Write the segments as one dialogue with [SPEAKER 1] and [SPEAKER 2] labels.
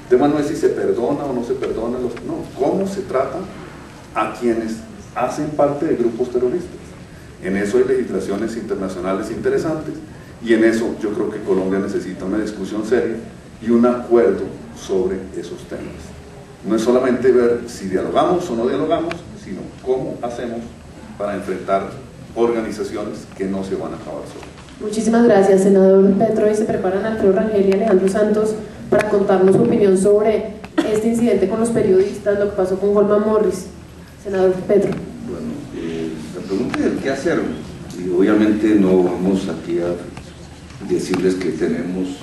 [SPEAKER 1] El tema no es si se perdona o no se perdona, no, cómo se trata a quienes hacen parte de grupos terroristas. En eso hay legislaciones internacionales interesantes, y en eso yo creo que Colombia necesita una discusión seria y un acuerdo sobre esos temas. No es solamente ver si dialogamos o no dialogamos, sino cómo hacemos para enfrentar organizaciones que no se van a acabar solas.
[SPEAKER 2] Muchísimas gracias, senador Petro. Y se preparan Alfredo Rangel y Alejandro Santos para contarnos su opinión sobre este incidente con los periodistas, lo que pasó con Holman Morris. Senador Petro.
[SPEAKER 3] Bueno, la pregunta es qué hacer, y obviamente no vamos aquí a decirles que tenemos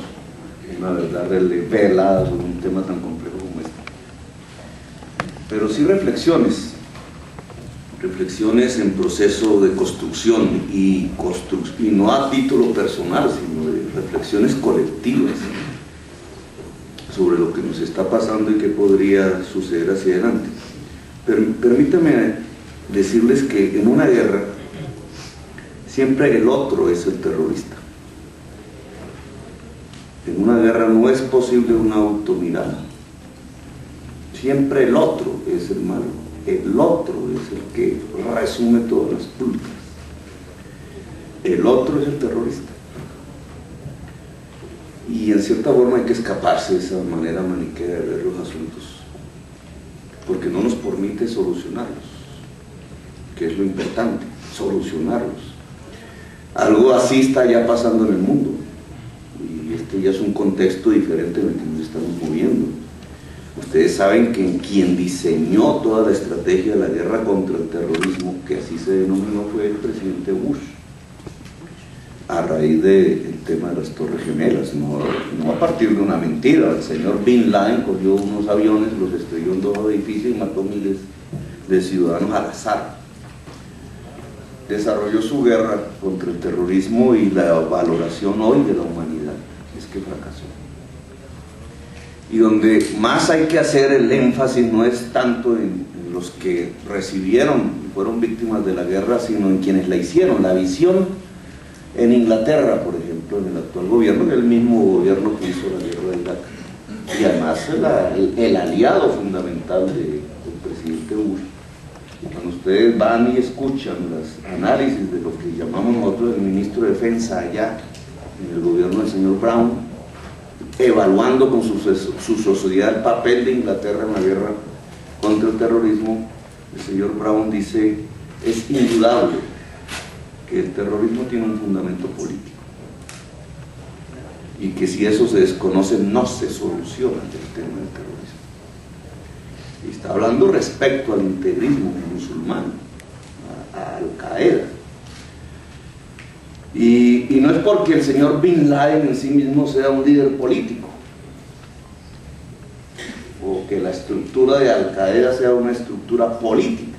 [SPEAKER 3] una verdad revelada sobre un tema tan complejo como este, pero sí reflexiones en proceso de construcción, y no a título personal, sino de reflexiones colectivas sobre lo que nos está pasando y qué podría suceder hacia adelante. Permítame decirles que en una guerra siempre el otro es el terrorista. En una guerra no es posible una automirada. Siempre el otro es el malo. El otro es el que resume todas las culpas. El otro es el terrorista. Y en cierta forma hay que escaparse de esa manera maniquea de ver los asuntos, porque no nos permite solucionarlos, que es lo importante, solucionarlos. Algo así está ya pasando en el mundo, y este ya es un contexto diferente en el que nos estamos moviendo. Ustedes saben que quien diseñó toda la estrategia de la guerra contra el terrorismo, que así se denominó, fue el presidente Bush, a raíz del tema de las Torres Gemelas, no a partir de una mentira. El señor Bin Laden cogió unos aviones, los estrelló en 2 edificios y mató miles de ciudadanos al azar. Desarrolló su guerra contra el terrorismo, y la valoración hoy de la humanidad es que fracasó. Y donde más hay que hacer el énfasis no es tanto en los que recibieron y fueron víctimas de la guerra, sino en quienes la hicieron. La visión en Inglaterra, por ejemplo, en el actual gobierno, que es el mismo gobierno que hizo la guerra de Irak, y además el aliado fundamental del presidente Bush. Cuando ustedes van y escuchan los análisis de lo que llamamos nosotros el ministro de Defensa allá en el gobierno del señor Brown, evaluando con su sociedad el papel de Inglaterra en la guerra contra el terrorismo, el señor Brown dice: es indudable que el terrorismo tiene un fundamento político, y que si eso se desconoce no se soluciona el tema del terrorismo. Y está hablando respecto al integrismo musulmán, a Al-Qaeda. Y no es porque el señor Bin Laden en sí mismo sea un líder político, o que la estructura de Al-Qaeda sea una estructura política,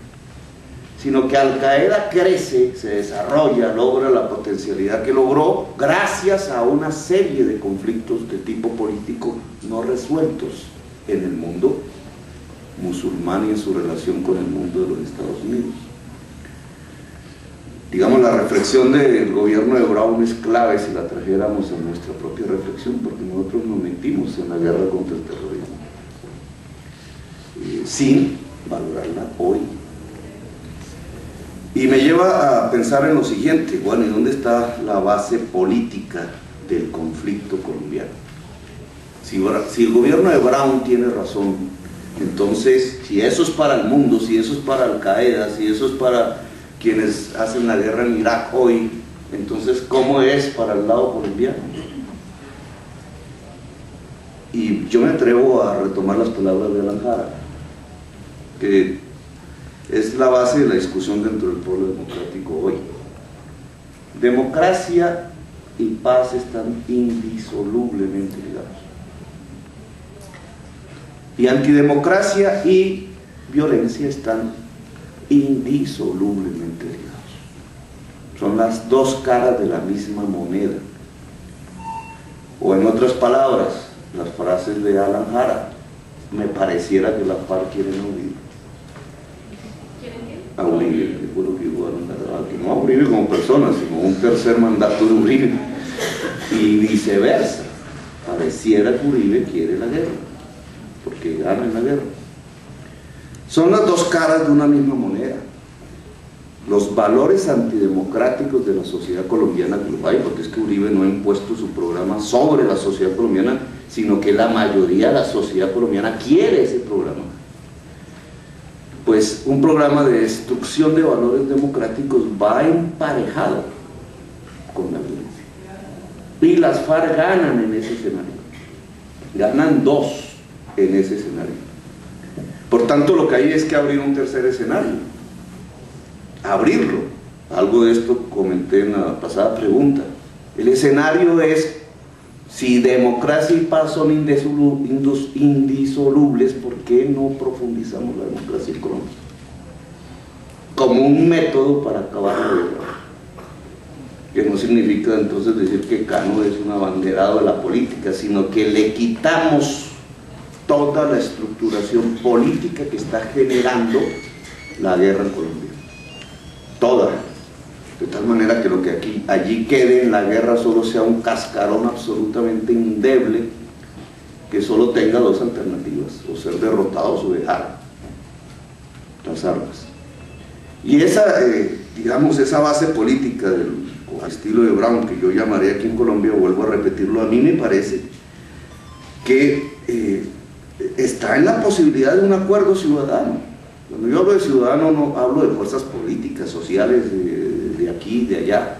[SPEAKER 3] sino que Al-Qaeda crece, se desarrolla, logra la potencialidad que logró gracias a una serie de conflictos de tipo político no resueltos en el mundo musulmán y en su relación con el mundo de los Estados Unidos. Digamos, la reflexión del gobierno de Brown es clave si la trajéramos a nuestra propia reflexión, porque nosotros nos metimos en la guerra contra el terrorismo sin valorarla hoy. Y me lleva a pensar en lo siguiente: bueno, ¿y dónde está la base política del conflicto colombiano? Si el gobierno de Brown tiene razón, entonces, si eso es para el mundo, si eso es para Al-Qaeda, si eso es para quienes hacen la guerra en Irak hoy, entonces, ¿cómo es para el lado colombiano? Y yo me atrevo a retomar las palabras de Alan Jara, que es la base de la discusión dentro del pueblo democrático hoy. Democracia y paz están indisolublemente ligados. Y antidemocracia y violencia están indisolublemente ligados. Son las dos caras de la misma moneda. O en otras palabras, las frases de Alan Jara: me pareciera que la FARC quieren a Uribe. A Uribe, que fue lo que dijo Alan Jara, que no a Uribe como persona, sino un tercer mandato de Uribe. Y viceversa, pareciera que Uribe quiere la guerra. porque gana en la guerra. Son las dos caras de una misma moneda. Los valores antidemocráticos de la sociedad colombiana, porque es que Uribe no ha impuesto su programa sobre la sociedad colombiana, sino que la mayoría de la sociedad colombiana quiere ese programa. Pues un programa de destrucción de valores democráticos va emparejado con la violencia. Y las FARC ganan en ese escenario. Ganan dos en ese escenario. Por tanto, lo que hay es que abrir un tercer escenario. Abrirlo. Algo de esto comenté en la pasada pregunta. El escenario es: si democracia y paz son indisolubles, ¿por qué no profundizamos la democracia en Colombia? Como un método para acabar la guerra. Que no significa entonces decir que Cano es un abanderado de la política, sino que le quitamos toda la estructuración política que está generando la guerra en Colombia. Toda. De tal manera que lo que allí quede en la guerra solo sea un cascarón absolutamente endeble, que solo tenga dos alternativas: o ser derrotados o dejar las armas. Y esa, digamos, esa base política del estilo de Brown, que yo llamaré aquí en Colombia, vuelvo a repetirlo, a mí me parece que está en la posibilidad de un acuerdo ciudadano. Cuando yo hablo de ciudadano no hablo de fuerzas políticas, sociales, de aquí, de allá,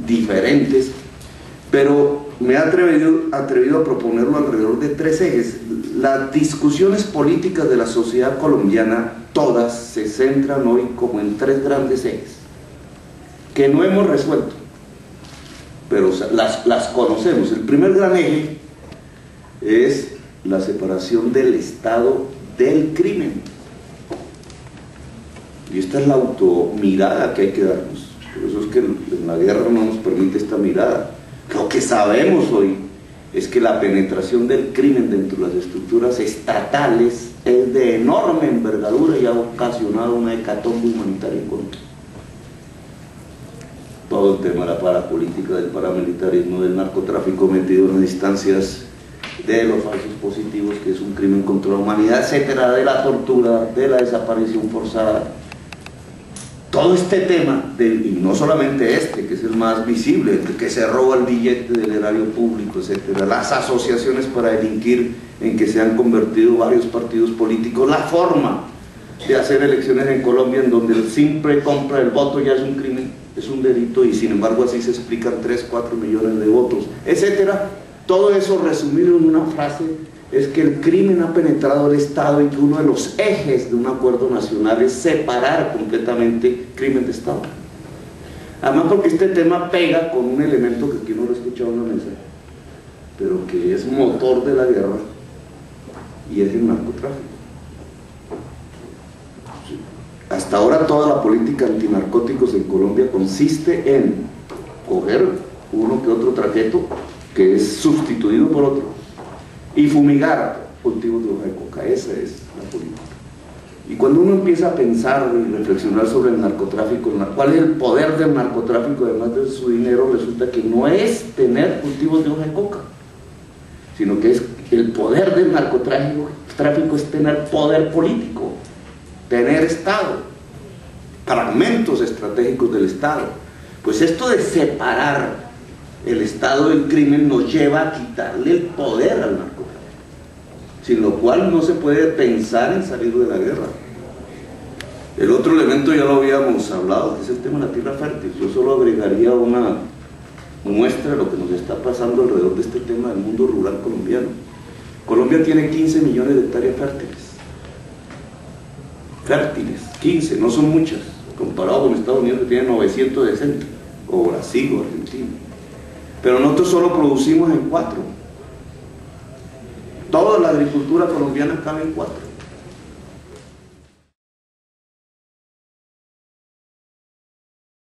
[SPEAKER 3] diferentes, pero me he atrevido a proponerlo alrededor de tres ejes. Las discusiones políticas de la sociedad colombiana, todas se centran hoy como en tres grandes ejes, que no hemos resuelto, pero las conocemos. El primer gran eje es la separación del Estado del crimen. Y esta es la automirada que hay que darnos. Por eso es que en la guerra no nos permite esta mirada. Lo que sabemos hoy es que la penetración del crimen dentro de las estructuras estatales es de enorme envergadura y ha ocasionado una hecatombe humanitaria en Colombia. Todo el tema de la parapolítica, del paramilitarismo, del narcotráfico metido en las instancias de los falsos positivos, que es un crimen contra la humanidad, etcétera, de la tortura, de la desaparición forzada. Todo este tema, y no solamente este, que es el más visible, el que se roba el billete del erario público, etcétera, las asociaciones para delinquir en que se han convertido varios partidos políticos, la forma de hacer elecciones en Colombia en donde el simple compra del voto ya es un crimen, es un delito, y sin embargo así se explican 3, 4 millones de votos, etcétera. Todo eso resumido en una frase es que el crimen ha penetrado el Estado y que uno de los ejes de un acuerdo nacional es separar completamente crimen de Estado. Además, porque este tema pega con un elemento que aquí no lo he escuchado en la mesa, pero que es motor de la guerra, y es el narcotráfico. Hasta ahora toda la política antinarcóticos en Colombia consiste en coger uno que otro trajeto que es sustituido por otro y fumigar cultivos de hoja de coca. Esa es la política. Y cuando uno empieza a pensar y reflexionar sobre el narcotráfico, cuál es el poder del narcotráfico además de su dinero, resulta que no es tener cultivos de hoja de coca, sino que es el poder del narcotráfico es tener poder político, tener Estado, fragmentos estratégicos del Estado. Pues esto de separar el Estado del crimen nos lleva a quitarle el poder al narcotráfico, sin lo cual no se puede pensar en salir de la guerra. El otro elemento ya lo habíamos hablado, que es el tema de la tierra fértil. Yo solo agregaría una muestra de lo que nos está pasando alrededor de este tema del mundo rural colombiano. Colombia tiene 15 millones de hectáreas fértiles, 15, no son muchas, comparado con Estados Unidos que tiene 960, o Brasil o Argentina. Pero nosotros solo producimos en 4. Toda la agricultura colombiana cabe en 4.